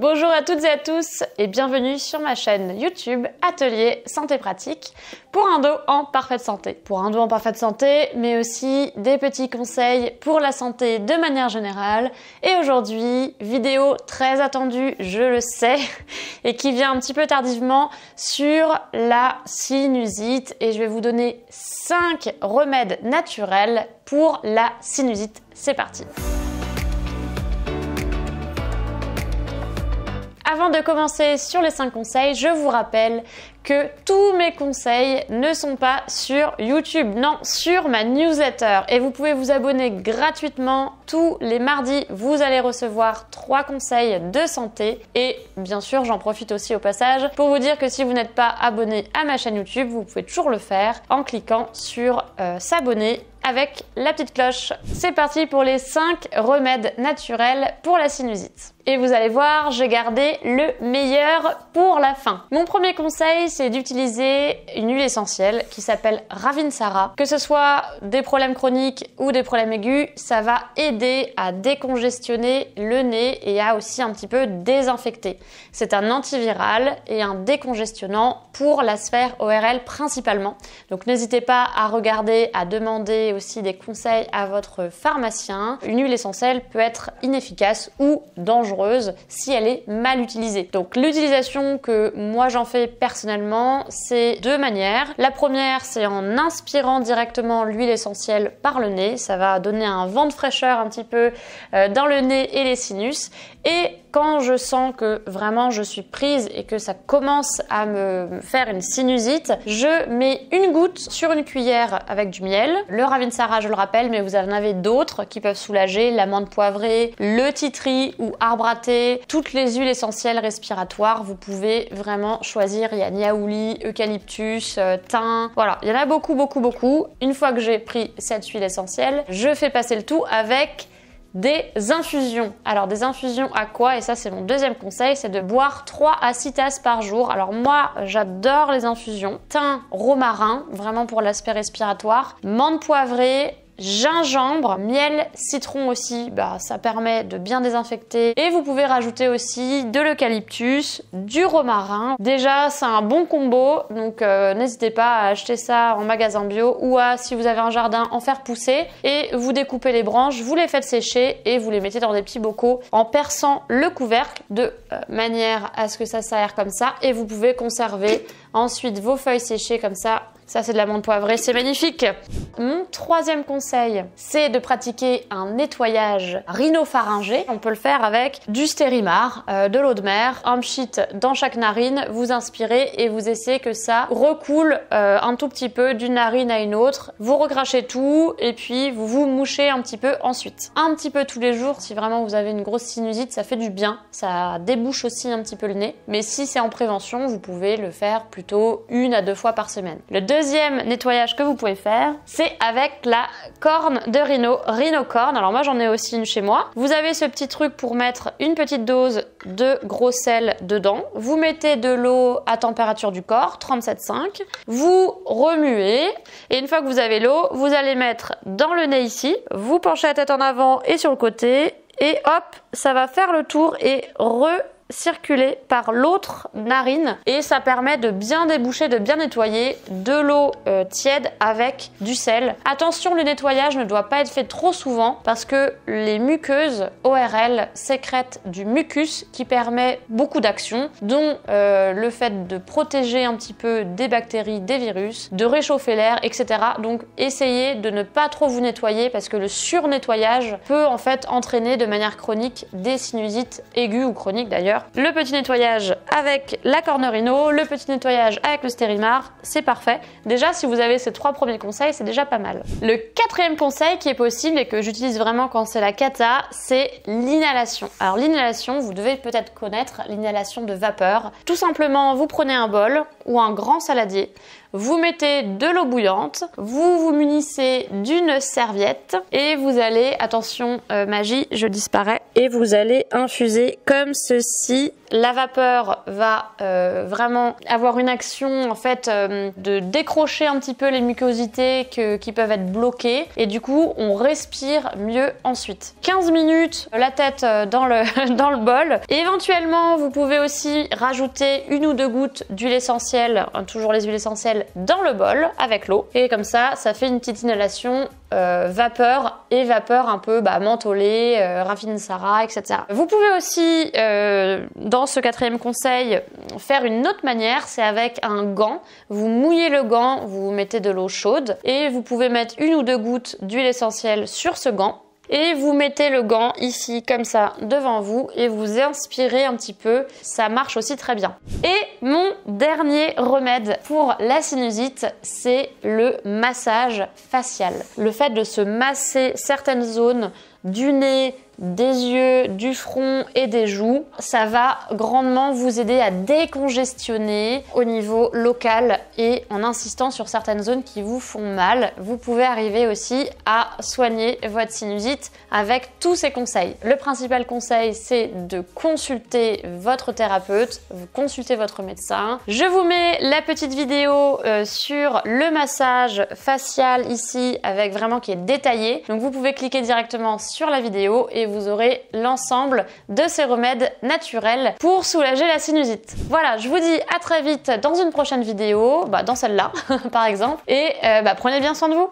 Bonjour à toutes et à tous et bienvenue sur ma chaîne YouTube Atelier Santé Pratique pour un dos en parfaite santé. Pour un dos en parfaite santé, mais aussi des petits conseils pour la santé de manière générale. Et aujourd'hui, vidéo très attendue, je le sais, et qui vient un petit peu tardivement sur la sinusite. Et je vais vous donner 5 remèdes naturels pour la sinusite. C'est parti! Avant de commencer sur les 5 conseils, je vous rappelle que tous mes conseils ne sont pas sur YouTube, non, sur ma newsletter. Et vous pouvez vous abonner gratuitement. Tous les mardis, vous allez recevoir 3 conseils de santé. Et bien sûr, j'en profite aussi au passage pour vous dire que si vous n'êtes pas abonné à ma chaîne YouTube, vous pouvez toujours le faire en cliquant sur s'abonner avec la petite cloche. C'est parti pour les 5 remèdes naturels pour la sinusite. Et vous allez voir, j'ai gardé le meilleur pour la fin. Mon premier conseil, c'est d'utiliser une huile essentielle qui s'appelle Ravinsara. Que ce soit des problèmes chroniques ou des problèmes aigus, ça va aider à décongestionner le nez et à aussi un petit peu désinfecter. C'est un antiviral et un décongestionnant pour la sphère ORL principalement. Donc n'hésitez pas à regarder, à demander aussi des conseils à votre pharmacien. Une huile essentielle peut être inefficace ou dangereuse si elle est mal utilisée. Donc l'utilisation que moi j'en fais personnellement, c'est 2 manières. La première, c'est en inspirant directement l'huile essentielle par le nez. Ça va donner un vent de fraîcheur un petit peu dans le nez et les sinus. Et quand je sens que vraiment je suis prise et que ça commence à me faire une sinusite, je mets une goutte sur une cuillère avec du miel. Le Ravinsara, je le rappelle, mais vous en avez d'autres qui peuvent soulager, l'amande poivrée, le titri ou arbre à thé, toutes les huiles essentielles respiratoires. Vous pouvez vraiment choisir. Il y a niaouli, eucalyptus, thym. Voilà, il y en a beaucoup. Une fois que j'ai pris cette huile essentielle, je fais passer le tout avec des infusions. Alors des infusions à quoi? Et ça c'est mon deuxième conseil, c'est de boire 3 à 6 tasses par jour. Alors moi j'adore les infusions. Thym, romarin, vraiment pour l'aspect respiratoire. Menthe poivrée, gingembre, miel, citron aussi, ça permet de bien désinfecter. Et vous pouvez rajouter aussi de l'eucalyptus, du romarin. Déjà, c'est un bon combo, donc n'hésitez pas à acheter ça en magasin bio ou si vous avez un jardin, en faire pousser. Et vous découpez les branches, vous les faites sécher et vous les mettez dans des petits bocaux en perçant le couvercle de manière à ce que ça s'aère comme ça. Et vous pouvez conserver ensuite vos feuilles séchées comme ça. Ça, c'est de l'amande poivrée, c'est magnifique. Mon troisième conseil, c'est de pratiquer un nettoyage rhinopharyngé. On peut le faire avec du Stérimar, de l'eau de mer, un pchit dans chaque narine. Vous inspirez et vous essayez que ça recoule un tout petit peu d'une narine à une autre. Vous recrachez tout et puis vous vous mouchez un petit peu ensuite. Un petit peu tous les jours, si vraiment vous avez une grosse sinusite, ça fait du bien. Ça débouche aussi un petit peu le nez. Mais si c'est en prévention, vous pouvez le faire plutôt 1 à 2 fois par semaine. Le deuxième nettoyage que vous pouvez faire, c'est avec la corne de Rhinocorn. Alors moi j'en ai aussi une chez moi. Vous avez ce petit truc pour mettre une petite dose de gros sel dedans. Vous mettez de l'eau à température du corps, 37,5. Vous remuez et une fois que vous avez l'eau, vous allez mettre dans le nez ici. Vous penchez la tête en avant et sur le côté et hop, ça va faire le tour et circuler par l'autre narine et ça permet de bien déboucher, de bien nettoyer de l'eau tiède avec du sel. Attention, le nettoyage ne doit pas être fait trop souvent parce que les muqueuses ORL sécrètent du mucus qui permet beaucoup d'actions, dont le fait de protéger un petit peu des bactéries, des virus, de réchauffer l'air, etc. Donc essayez de ne pas trop vous nettoyer parce que le surnettoyage peut en fait entraîner de manière chronique des sinusites aiguës ou chroniques d'ailleurs. Le petit nettoyage avec la corne rhino, le petit nettoyage avec le Stérimar, c'est parfait. Déjà, si vous avez ces 3 premiers conseils, c'est déjà pas mal. Le 4e conseil qui est possible et que j'utilise vraiment quand c'est la cata, c'est l'inhalation. Alors l'inhalation, vous devez peut-être connaître l'inhalation de vapeur. Tout simplement, vous prenez un bol ou un grand saladier, vous mettez de l'eau bouillante, vous vous munissez d'une serviette et vous allez, attention magie, je disparais, et vous allez infuser comme ceci. La vapeur va vraiment avoir une action en fait de décrocher un petit peu les mucosités qui peuvent être bloquées et du coup on respire mieux ensuite. 15 minutes la tête dans le bol. Et éventuellement vous pouvez aussi rajouter 1 ou 2 gouttes d'huile essentielle, toujours les huiles essentielles, dans le bol avec l'eau et comme ça fait une petite inhalation vapeur et vapeur un peu mentholée, Ravintsara, etc. Vous pouvez aussi dans ce 4e conseil faire une autre manière, c'est avec un gant. Vous mouillez le gant, vous mettez de l'eau chaude et vous pouvez mettre 1 ou 2 gouttes d'huile essentielle sur ce gant. Et vous mettez le gant ici comme ça devant vous et vous inspirez un petit peu, ça marche aussi très bien. Et mon dernier remède pour la sinusite, c'est le massage facial. Le fait de se masser certaines zones du nez, des yeux, du front et des joues, ça va grandement vous aider à décongestionner au niveau local et en insistant sur certaines zones qui vous font mal. Vous pouvez arriver aussi à soigner votre sinusite avec tous ces conseils. Le principal conseil, c'est de consulter votre thérapeute, vous consultez votre médecin. Je vous mets la petite vidéo sur le massage facial ici avec vraiment qui est détaillé. Donc vous pouvez cliquer directement sur la vidéo et vous aurez l'ensemble de ces remèdes naturels pour soulager la sinusite. Voilà, je vous dis à très vite dans une prochaine vidéo, dans celle-là par exemple, et prenez bien soin de vous.